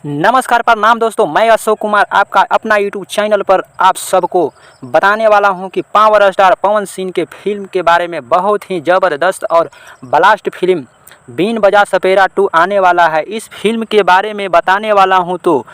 नमस्कार प्रणाम दोस्तों, मैं अशोक कुमार आपका अपना यूट्यूब चैनल पर आप सबको बताने वाला हूं कि पावर स्टार पवन सिंह के फिल्म के बारे में बहुत ही ज़बरदस्त और ब्लास्ट फिल्म बीन बजा सपेरा 2 आने वाला है। इस फिल्म के बारे में बताने वाला हूं तो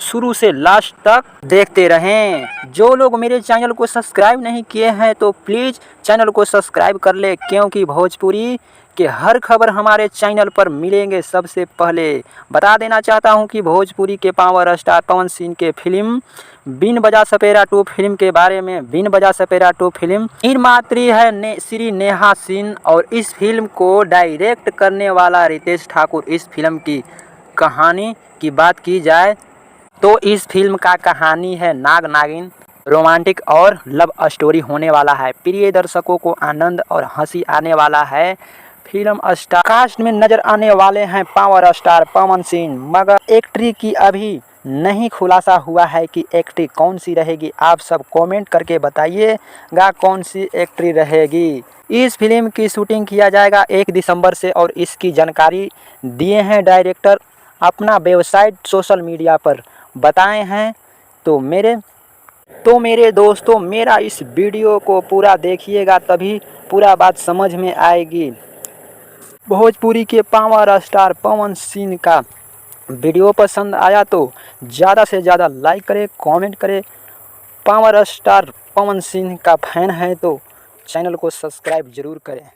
शुरू से लास्ट तक देखते रहें। जो लोग मेरे चैनल को सब्सक्राइब नहीं किए हैं तो प्लीज़ चैनल को सब्सक्राइब कर ले, क्योंकि भोजपुरी के हर खबर हमारे चैनल पर मिलेंगे सबसे पहले। बता देना चाहता हूं कि भोजपुरी के पावर स्टार पवन सिंह के फिल्म बीन बजा सपेरा 2 फिल्म के बारे में। बीन बजा सपेरा 2 फिल्म निर्मात्री है श्री नेहा सिंह और इस फिल्म को डायरेक्ट करने वाला रितेश ठाकुर। इस फिल्म की कहानी की बात की जाए तो इस फिल्म का कहानी है नाग नागिन, रोमांटिक और लव स्टोरी होने वाला है। प्रिय दर्शकों को आनंद और हंसी आने वाला है। फिल्म स्टार कास्ट में नजर आने वाले हैं पावर स्टार पवन सिंह, मगर एक्ट्री की अभी नहीं खुलासा हुआ है कि एक्ट्री कौन सी रहेगी। आप सब कमेंट करके बताइएगा कौन सी एक्ट्री रहेगी। इस फिल्म की शूटिंग किया जाएगा 1 दिसंबर से और इसकी जानकारी दिए हैं डायरेक्टर अपना वेबसाइट सोशल मीडिया पर बताए हैं। तो मेरे दोस्तों, मेरा इस वीडियो को पूरा देखिएगा, तभी पूरा बात समझ में आएगी। भोजपुरी के पावर स्टार पवन सिंह का वीडियो पसंद आया तो ज़्यादा से ज़्यादा लाइक करें, कमेंट करें। पावर स्टार पवन सिंह का फैन है तो चैनल को सब्सक्राइब ज़रूर करें।